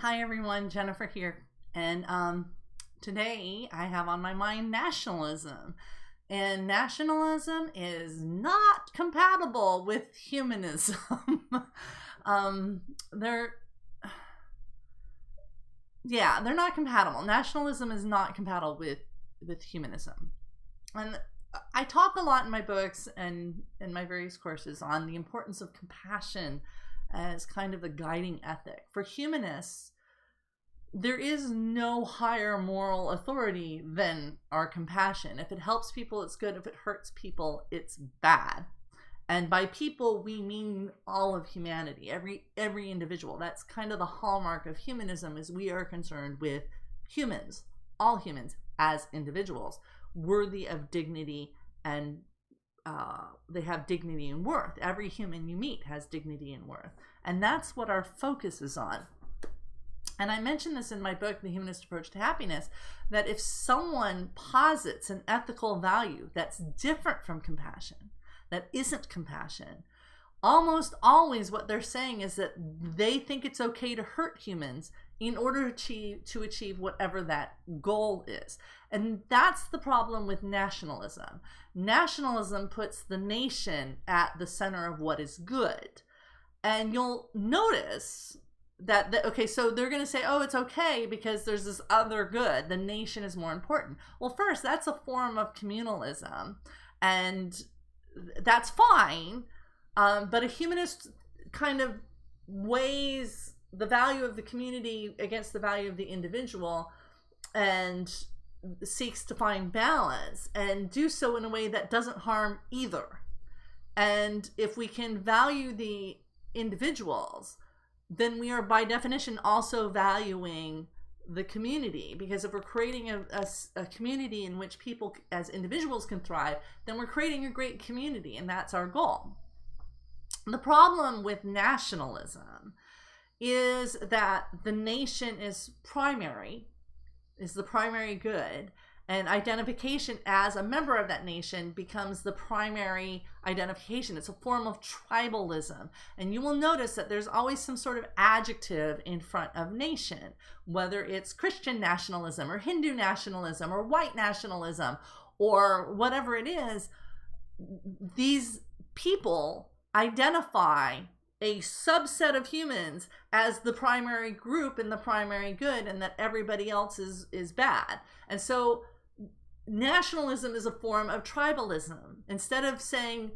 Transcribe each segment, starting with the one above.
Hi everyone, Jennifer here, and today I have on my mind nationalism, and nationalism is not compatible with humanism. They're not compatible. Nationalism is not compatible with humanism, and I talk a lot in my books and in my various courses on the importance of compassion as kind of a guiding ethic. For humanists, there is no higher moral authority than our compassion. If it helps people, it's good. If it hurts people, it's bad. And by people, we mean all of humanity, every individual. That's kind of the hallmark of humanism, is we are concerned with humans, all humans, as individuals, worthy of dignity, and they have dignity and worth. Every human you meet has dignity and worth. And that's what our focus is on. And I mentioned this in my book, The Humanist Approach to Happiness, that if someone posits an ethical value that's different from compassion, that isn't compassion, almost always what they're saying is that they think it's okay to hurt humans in order to achieve whatever that goal is. And that's the problem with nationalism. Nationalism puts the nation at the center of what is good. And you'll notice that okay, so they're going to say, oh, it's okay because there's this other good. The nation is more important. Well, first, that's a form of communalism, and that's fine. But a humanist kind of weighs the value of the community against the value of the individual and seeks to find balance and do so in a way that doesn't harm either. And if we can value the individuals, then we are by definition also valuing the community, because if we're creating a community in which people as individuals can thrive, then we're creating a great community, and that's our goal. The problem with nationalism is that the nation is the primary good, and identification as a member of that nation becomes the primary identification. It's a form of tribalism. And you will notice that there's always some sort of adjective in front of nation, whether it's Christian nationalism or Hindu nationalism or white nationalism or whatever it is. These people identify a subset of humans as the primary group and the primary good, and that everybody else is bad. And so nationalism is a form of tribalism. Instead of saying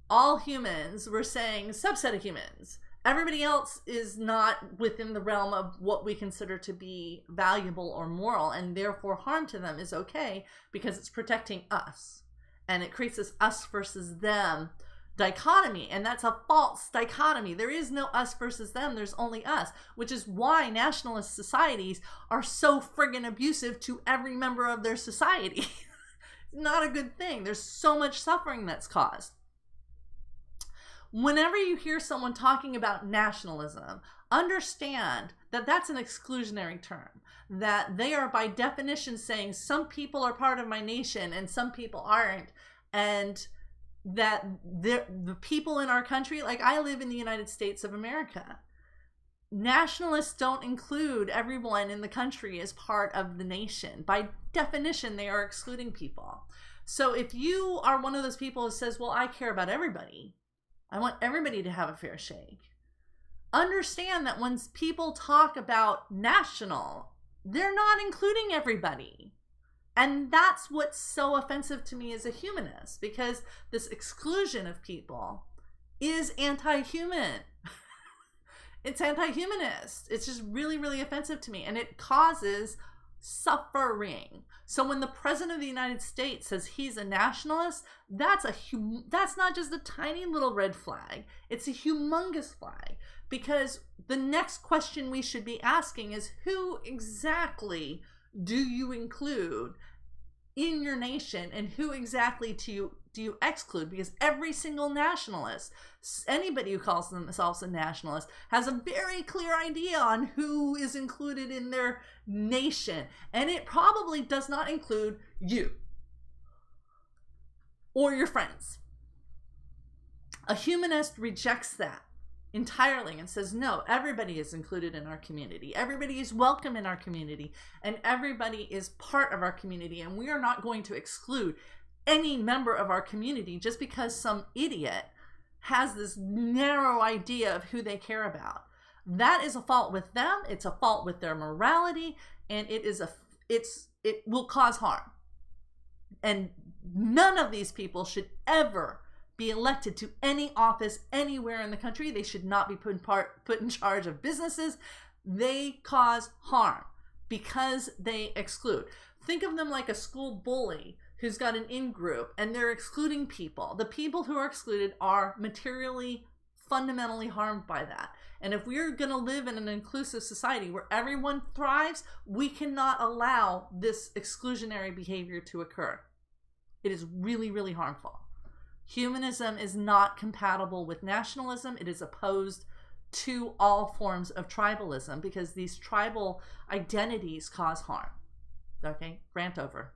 all humans, we're saying subset of humans. Everybody else is not within the realm of what we consider to be valuable or moral, and therefore harm to them is okay because it's protecting us. And it creates this us versus them dichotomy, and that's a false dichotomy. There is no us versus them, there's only us, which is why nationalist societies are so friggin' abusive to every member of their society. It's not a good thing. There's so much suffering that's caused. Whenever you hear someone talking about nationalism, understand that that's an exclusionary term, that they are by definition saying some people are part of my nation and some people aren't, and that the people in our country, like I live in the United States of America, nationalists don't include everyone in the country as part of the nation. By definition, they are excluding people. So if you are one of those people who says, well, I care about everybody, I want everybody to have a fair shake, understand that when people talk about national, they're not including everybody. And that's what's so offensive to me as a humanist, because this exclusion of people is anti-human. It's anti-humanist. It's just really, really offensive to me, and it causes suffering. So when the President of the United States says he's a nationalist, that's not just a tiny little red flag. It's a humongous flag, because the next question we should be asking is, who exactly do you include in your nation, and who exactly do you exclude? Because every single nationalist, anybody who calls themselves a nationalist, has a very clear idea on who is included in their nation, and it probably does not include you or your friends. A humanist rejects that. entirely and says, no, everybody is included in our community. Everybody is welcome in our community, and everybody is part of our community, and we are not going to exclude any member of our community just because some idiot has this narrow idea of who they care about. That is a fault with them. It's a fault with their morality, and it will cause harm. And none of these people should ever be elected to any office anywhere in the country. They should not be put in charge of businesses. They cause harm because they exclude. Think of them like a school bully who's got an in-group and they're excluding people. The people who are excluded are materially, fundamentally harmed by that. And if we're going to live in an inclusive society where everyone thrives, we cannot allow this exclusionary behavior to occur. It is really, really harmful. Humanism is not compatible with nationalism. It is opposed to all forms of tribalism because these tribal identities cause harm. Okay, rant over.